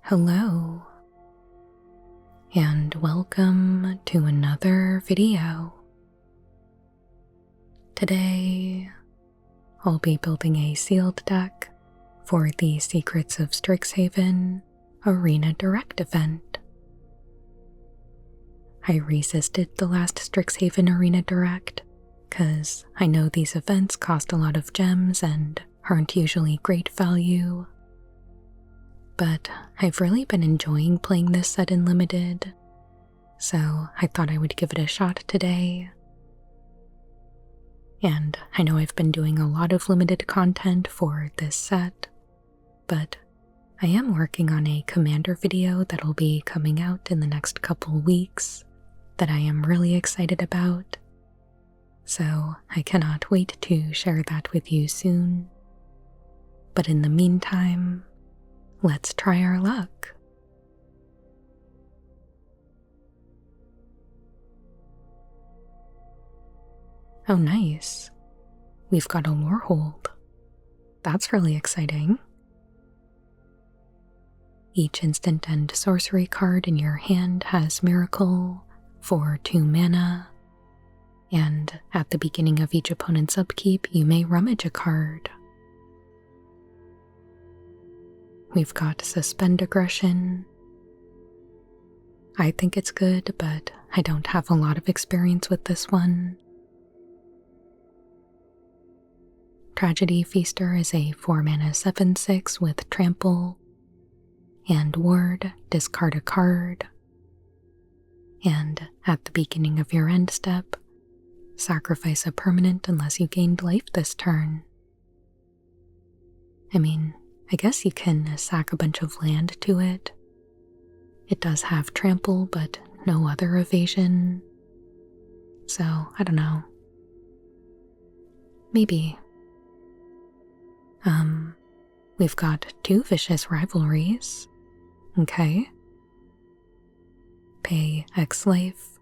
Hello, and welcome to another video. Today, I'll be building a sealed deck for the Secrets of Strixhaven Arena Direct event. I resisted the last Strixhaven Arena Direct because I know these events cost a lot of gems and aren't usually great value. But I've really been enjoying playing this set in Limited, so I thought I would give it a shot today. And I know I've been doing a lot of limited content for this set, but I am working on a Commander video that'll be coming out in the next couple weeks that I am really excited about, so I cannot wait to share that with you soon. But in the meantime, let's try our luck. Oh nice, we've got a Lorehold. That's really exciting. Each instant and sorcery card in your hand has Miracle for 2 mana, and at the beginning of each opponent's upkeep you may rummage a card. We've got Suspend Aggression. I think it's good, but I don't have a lot of experience with this one. Tragedy Feaster is a 4-mana 7/6 with Trample and Ward, discard a card. And at the beginning of your end step, sacrifice a permanent unless you gained life this turn. I mean, I guess you can sack a bunch of land to it. It does have trample, but no other evasion. So, I don't know. Maybe. We've got 2 Vicious Rivalries. Okay. Pay X life.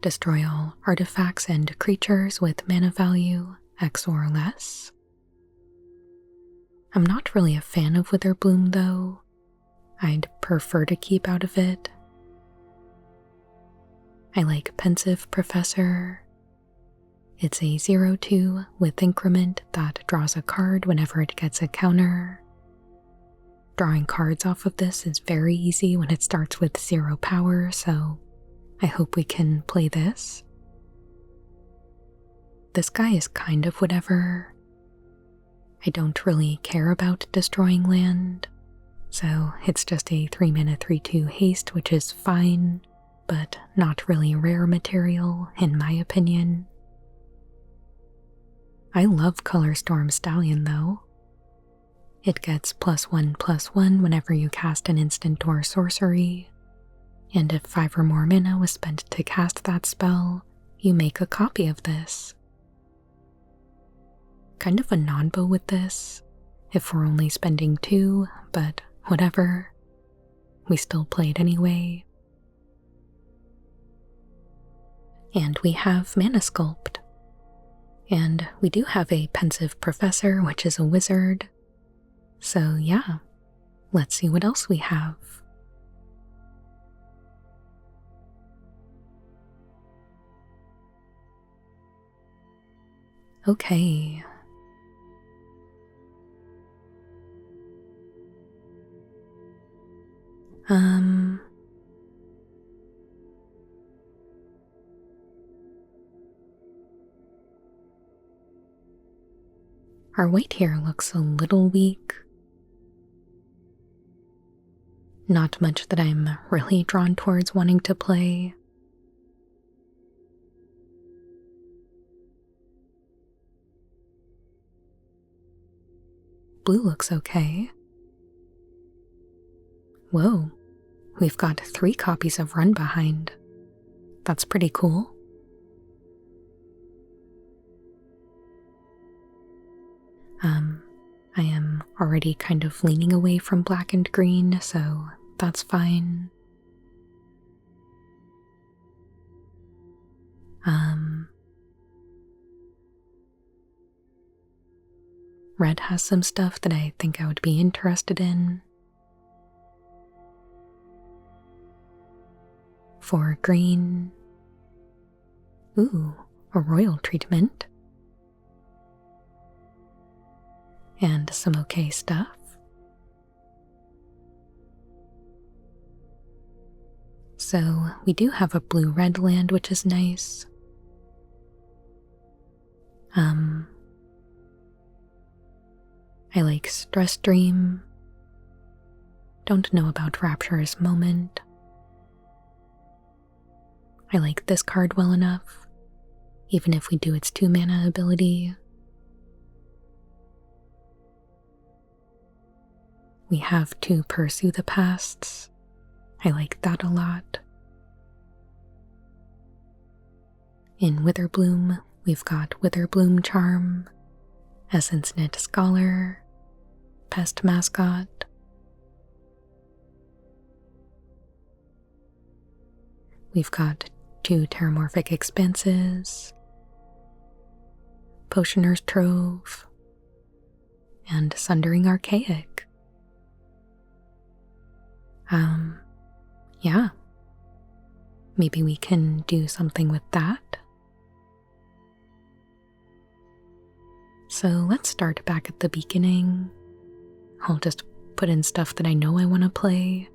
Destroy all artifacts and creatures with mana value X or less. I'm not really a fan of Witherbloom though. I'd prefer to keep out of it. I like Pensive Professor. It's a 0/2 with increment that draws a card whenever it gets a counter. Drawing cards off of this is very easy when it starts with 0 power, so I hope we can play this. This guy is kind of whatever. I don't really care about destroying land, so it's just a 3-mana 3/2 haste, which is fine, but not really rare material in my opinion. I love Color Storm Stallion though. It gets +1/+1 whenever you cast an instant or sorcery, and if 5 or more mana was spent to cast that spell, you make a copy of this. Kind of a non-bow with this, if we're only spending 2, but whatever. We still play it anyway. And we have Mana Sculpt. And we do have a Pensive Professor, which is a wizard. So yeah, let's see what else we have. Okay. Our white here looks a little weak. Not much that I'm really drawn towards wanting to play. Blue looks okay. Whoa, we've got 3 copies of Run Behind. That's pretty cool. I am already kind of leaning away from black and green, so that's fine. red has some stuff that I think I would be interested in. For green, ooh, a royal treatment. And some okay stuff. So we do have a blue-red land, which is nice. I like Stress Dream. Don't know about Rapturous Moment. I like this card well enough, even if we do its 2-mana ability. We have to Pursue the Pasts. I like that a lot. In Witherbloom, we've got Witherbloom Charm, Essence Knit Scholar, Pest Mascot. We've got 2 Terramorphic Expanses, Potioner's Trove, and Sundering Archaic. Yeah. Maybe we can do something with that. So let's start back at the beginning. I'll just put in stuff that I know I want to play.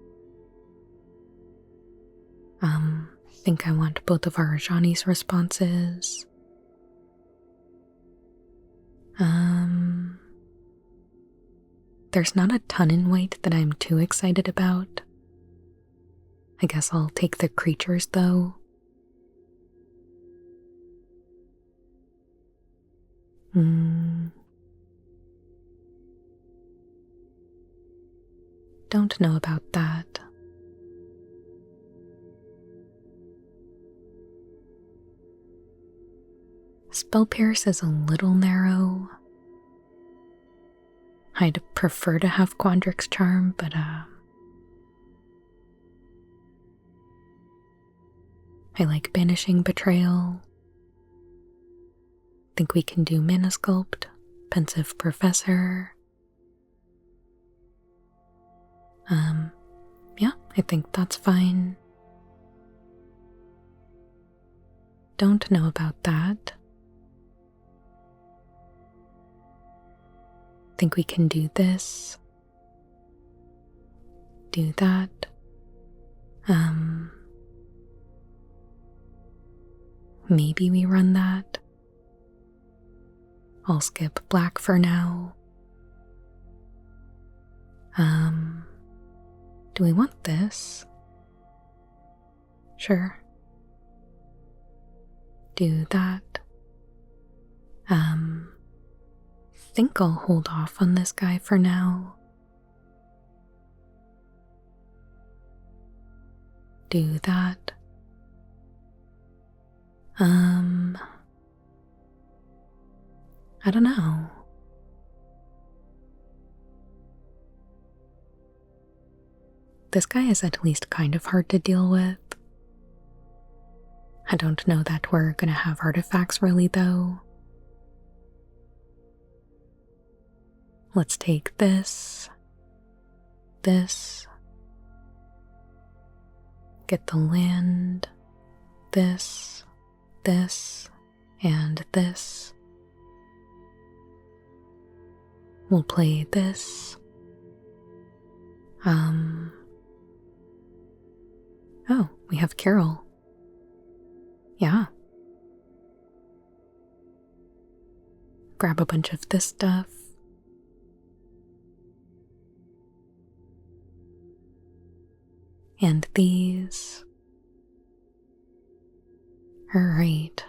I think I want both of our Ajani's responses. There's not a ton in white that I'm too excited about. I guess I'll take the creatures though. Don't know about that. Spell Pierce is a little narrow. I'd prefer to have Quandrix Charm, but I like Banishing Betrayal. Think we can do Mana Sculpt, Pensive Professor. Yeah, I think that's fine. Don't know about that. Think we can do this. Do that. Maybe we run that. I'll skip black for now. Do we want this? Sure. Do that. Think I'll hold off on this guy for now. Do that. I don't know. This guy is at least kind of hard to deal with. I don't know that we're gonna have artifacts really though. Let's take this, get the land, this, and this. We'll play this. Oh, we have Carol. Yeah. Grab a bunch of this stuff. And these. Alright.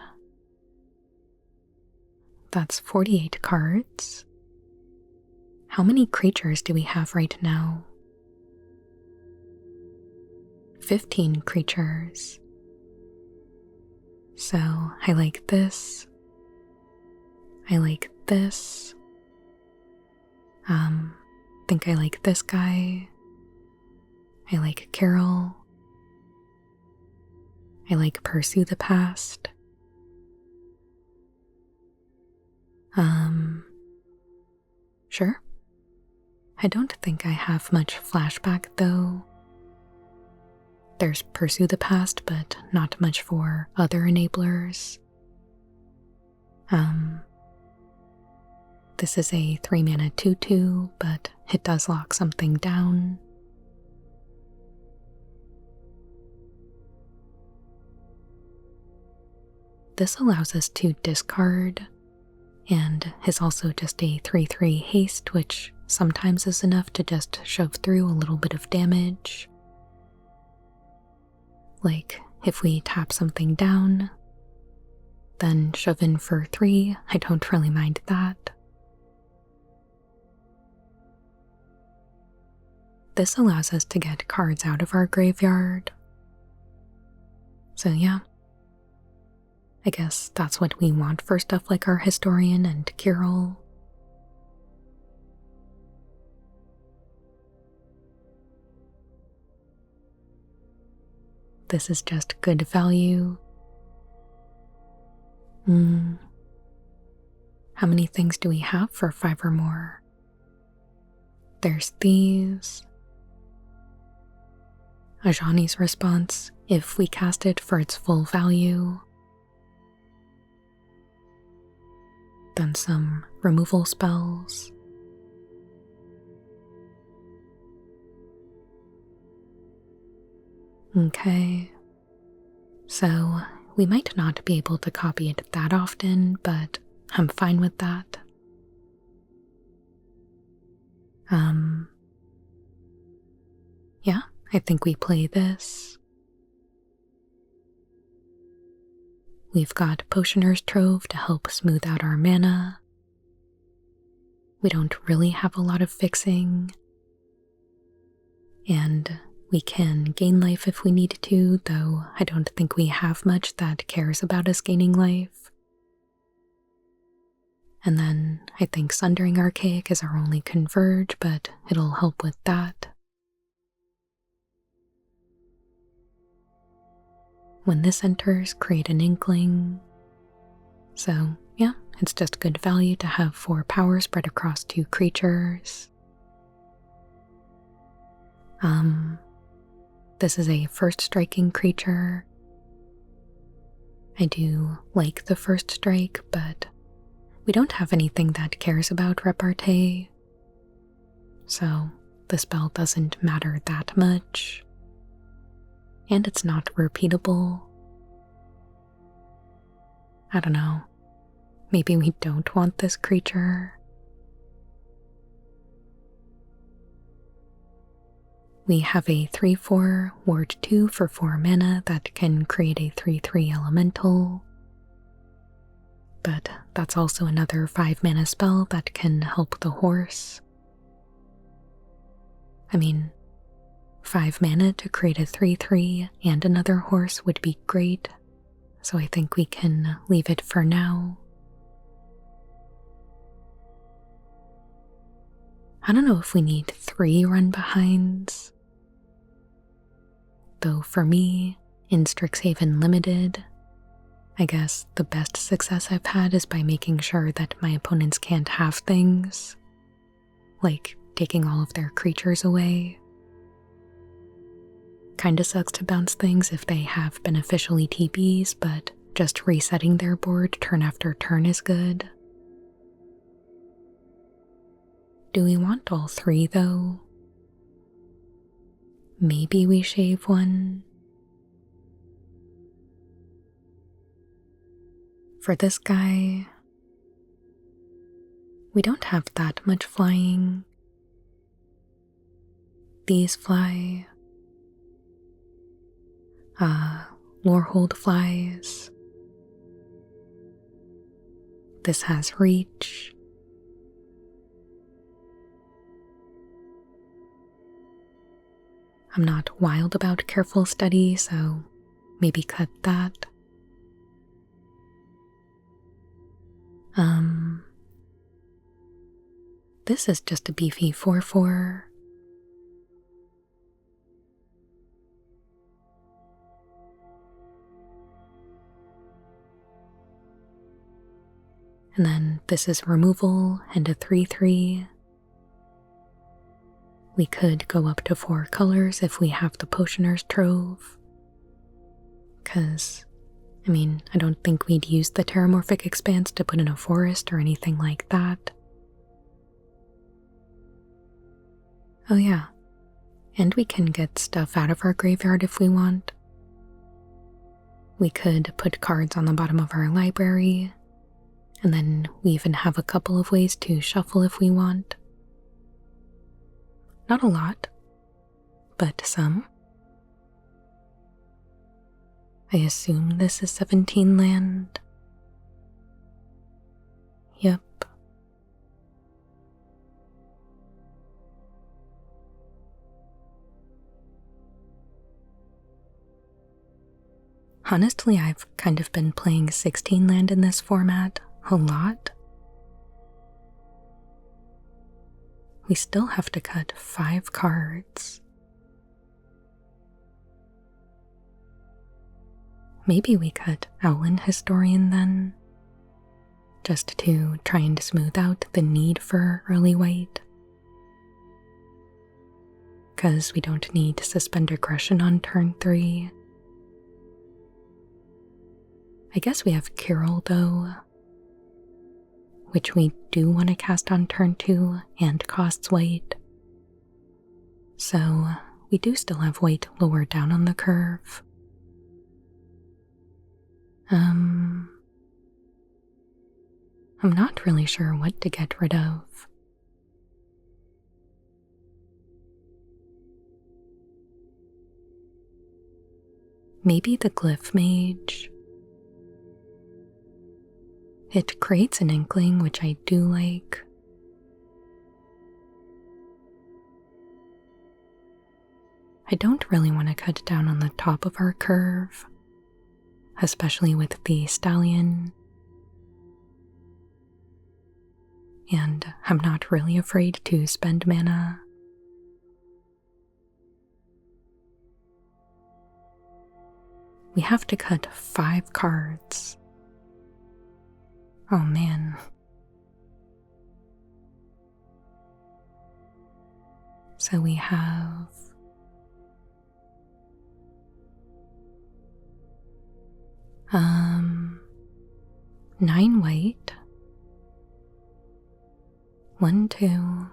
That's 48 cards. How many creatures do we have right now? 15 creatures. So I like this. I like this. Think I like this guy. I like Carol. I like Pursue the Past. I don't think I have much flashback though. There's Pursue the Past, but not much for other enablers. This is a 3-mana 2/2, but it does lock something down. This allows us to discard, and is also just a 3/3 haste, which sometimes is enough to just shove through a little bit of damage. Like, if we tap something down, then shove in for 3, I don't really mind that. This allows us to get cards out of our graveyard. So yeah, I guess that's what we want for stuff like our Historian and Kirill. This is just good value. How many things do we have for 5 or more? There's these. Ajani's Response, if we cast it for its full value. Then some removal spells. Okay, so we might not be able to copy it that often, but I'm fine with that. Yeah, I think we play this. We've got Potioner's Trove to help smooth out our mana. We don't really have a lot of fixing. And we can gain life if we need to, though I don't think we have much that cares about us gaining life. And then I think Sundering Archaic is our only Converge, but it'll help with that. When this enters, create an Inkling. So yeah, it's just good value to have 4 power spread across 2 creatures. This is a first striking creature. I do like the first strike, but we don't have anything that cares about repartee, so the spell doesn't matter that much. And it's not repeatable. I don't know. Maybe we don't want this creature. We have a 3/4 Ward 2 for 4 mana that can create a 3/3 elemental. But that's also another 5 mana spell that can help the horse. I mean, 5 mana to create a 3/3 and another horse would be great, so I think we can leave it for now. I don't know if we need 3 run behinds. Though for me, in Strixhaven Limited, I guess the best success I've had is by making sure that my opponents can't have things, like taking all of their creatures away. Kinda sucks to bounce things if they have beneficial ETBs, but just resetting their board turn after turn is good. Do we want all 3 though? Maybe we shave one. For this guy, we don't have that much flying. These fly. Lorehold flies. This has reach. I'm not wild about careful study, so maybe cut that. This is just a beefy 4/4. And then this is removal and a 3/3. We could go up to 4 colors if we have the Potioner's Trove. Because, I don't think we'd use the Terramorphic Expanse to put in a forest or anything like that. Oh yeah, and we can get stuff out of our graveyard if we want. We could put cards on the bottom of our library, and then we even have a couple of ways to shuffle if we want. Not a lot, but some. I assume this is 17 land. Yep. Honestly, I've kind of been playing 16 land in this format a lot. We still have to cut 5 cards. Maybe we cut Owlin Historian then, just to try and smooth out the need for early white. Because we don't need to suspend aggression on turn 3. I guess we have Carol though, which we do want to cast on turn 2 and costs white. So we do still have white lower down on the curve. I'm not really sure what to get rid of. Maybe the Glyph Mage. It creates an Inkling, which I do like. I don't really want to cut down on the top of our curve, especially with the Stallion. And I'm not really afraid to spend mana. We have to cut 5 cards. Oh man. So we have nine white, 1, 2,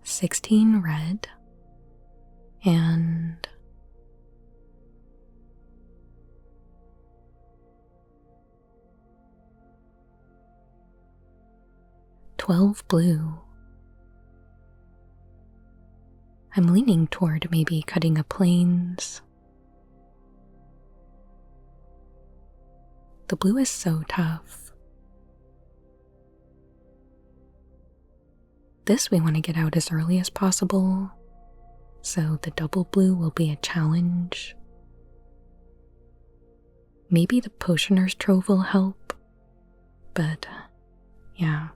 16 red, and 12 blue. I'm leaning toward maybe cutting a plains. The blue is so tough. This we want to get out as early as possible, so the double blue will be a challenge. Maybe the Potioner's Trove will help, but yeah,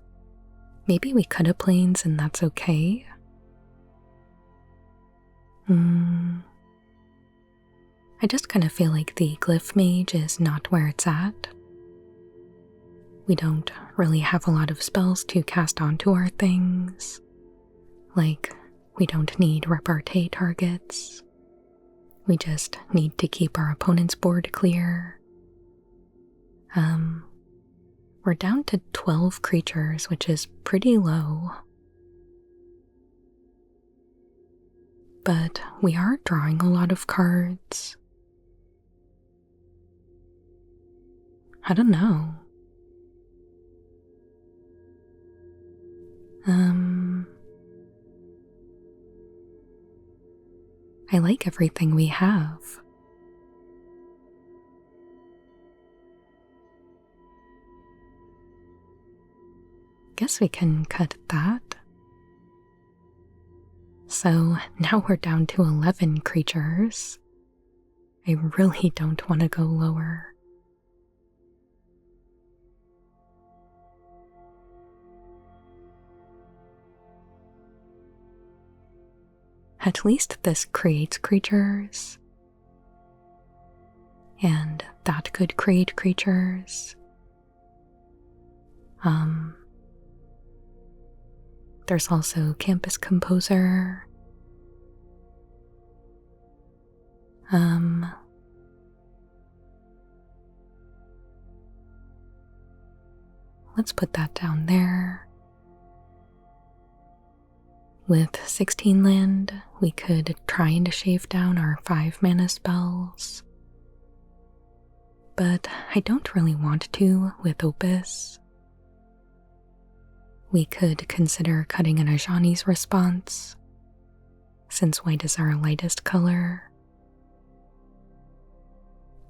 maybe we cut a plains and that's okay. I just kind of feel like the Glyph Mage is not where it's at. We don't really have a lot of spells to cast onto our things. Like, we don't need repartee targets. We just need to keep our opponent's board clear. We're down to 12 creatures, which is pretty low. But we are drawing a lot of cards. I don't know. I like everything we have. Guess we can cut that. So now we're down to 11 creatures. I really don't want to go lower. At least this creates creatures. and that could create creatures. There's also Campus Composer. Let's put that down there. With 16 land, we could try and shave down our 5 mana spells. But I don't really want to with Opus. We could consider cutting an Ajani's Response, since white is our lightest color.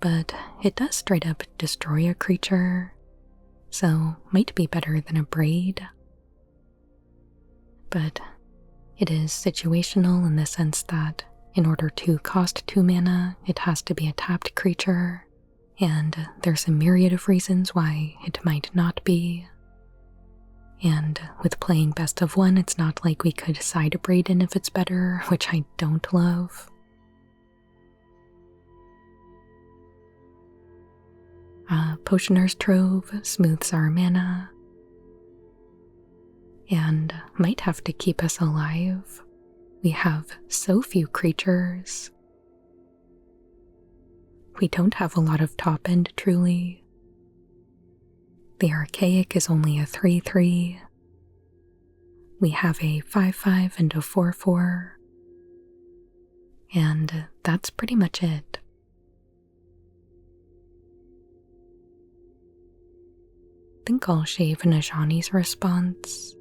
But it does straight up destroy a creature, so might be better than a Braid. But it is situational in the sense that in order to cost 2 mana, it has to be a tapped creature, and there's a myriad of reasons why it might not be. And with playing best of one, it's not like we could side a Braid in if it's better, which I don't love. Potioner's Trove smooths our mana and might have to keep us alive. We have so few creatures. We don't have a lot of top end, truly. The Archaic is only a 3/3. We have a 5/5 and a 4/4. And that's pretty much it. I think I'll shave an Ajani's Response.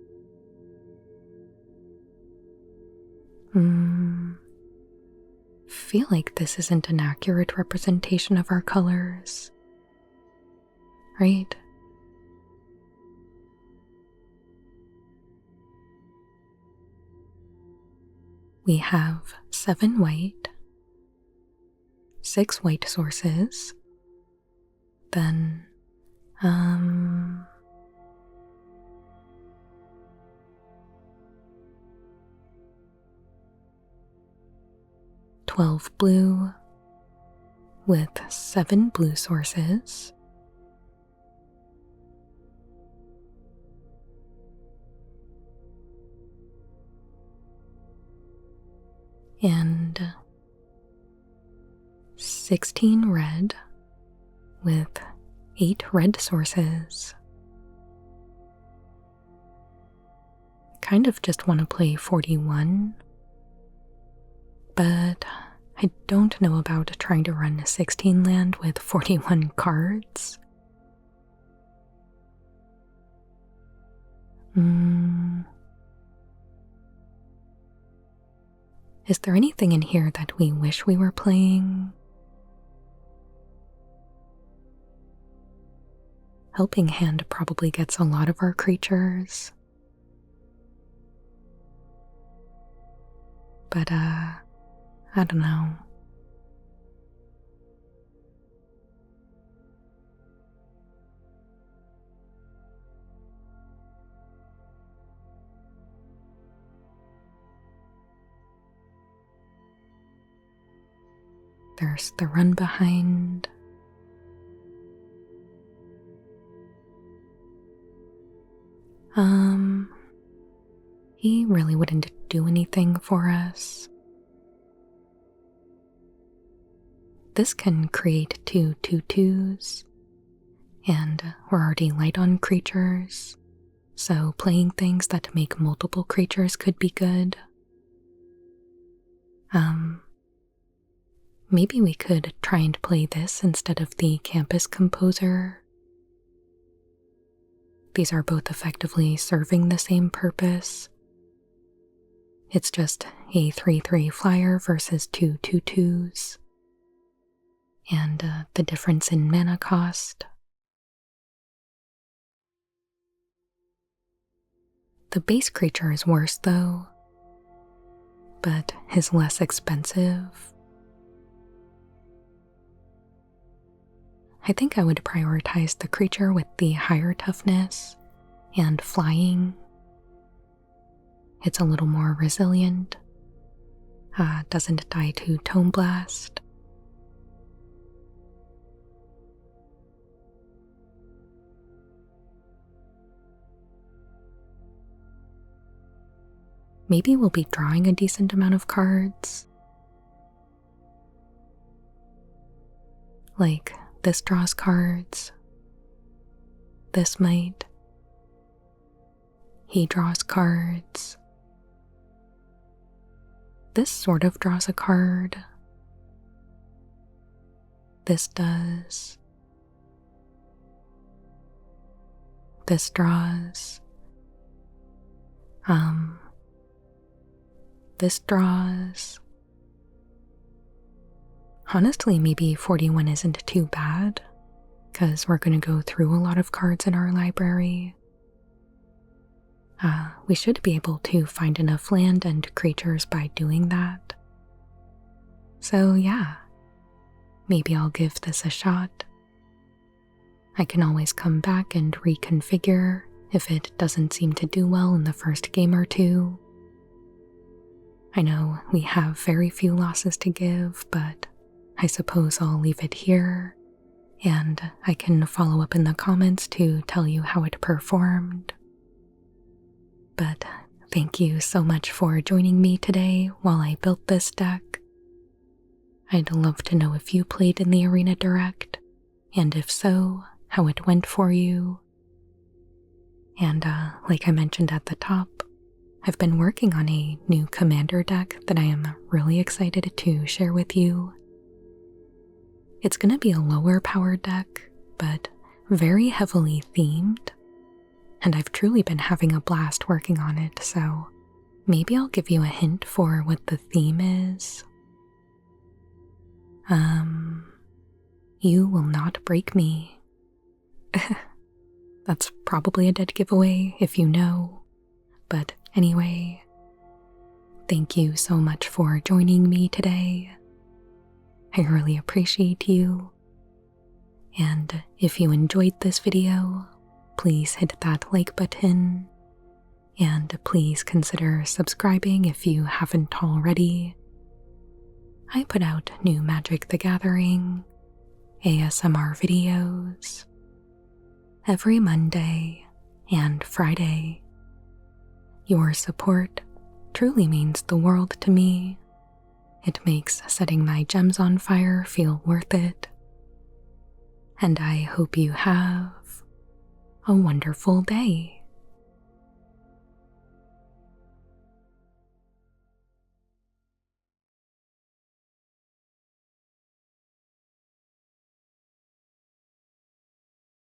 Feel like this isn't an accurate representation of our colors, right? We have 7 white, 6 white sources, then 12 blue with 7 blue sources, and 16 red with 8 red sources. Kind of just want to play 41, but I don't know about trying to run a 16 land with 41 cards. Is there anything in here that we wish we were playing? Helping Hand probably gets a lot of our creatures. But, I don't know. There's the Run Behind. He really wouldn't do anything for us. This can create 2 2/2s, and we're already light on creatures, so playing things that make multiple creatures could be good. Maybe we could try and play this instead of the Campus Composer. These are both effectively serving the same purpose. It's just a 3/3 flyer versus 2 2/2s. And the difference in mana cost. The base creature is worse though, but is less expensive. I think I would prioritize the creature with the higher toughness and flying. It's a little more resilient, doesn't die to Tome Blast. maybe we'll be drawing a decent amount of cards. Like, this draws cards. This might. He draws cards. This sort of draws a card. This does. This draws. This draws. Honestly, maybe 41 isn't too bad, because we're going to go through a lot of cards in our library. We should be able to find enough land and creatures by doing that. So yeah, maybe I'll give this a shot. I can always come back and reconfigure if it doesn't seem to do well in the first game or two. I know we have very few losses to give, but I suppose I'll leave it here, and I can follow up in the comments to tell you how it performed. But thank you so much for joining me today while I built this deck. I'd love to know if you played in the Arena Direct, and if so, how it went for you. And like I mentioned at the top, I've been working on a new commander deck that I am really excited to share with you. It's going to be a lower powered deck, but very heavily themed, and I've truly been having a blast working on it, so maybe I'll give you a hint for what the theme is. You will not break me. That's probably a dead giveaway if you know, but anyway, thank you so much for joining me today. I really appreciate you, and if you enjoyed this video, please hit that like button, and please consider subscribing if you haven't already. I put out new Magic the Gathering ASMR videos every Monday and Friday. Your support truly means the world to me. It makes setting my gems on fire feel worth it. And I hope you have a wonderful day.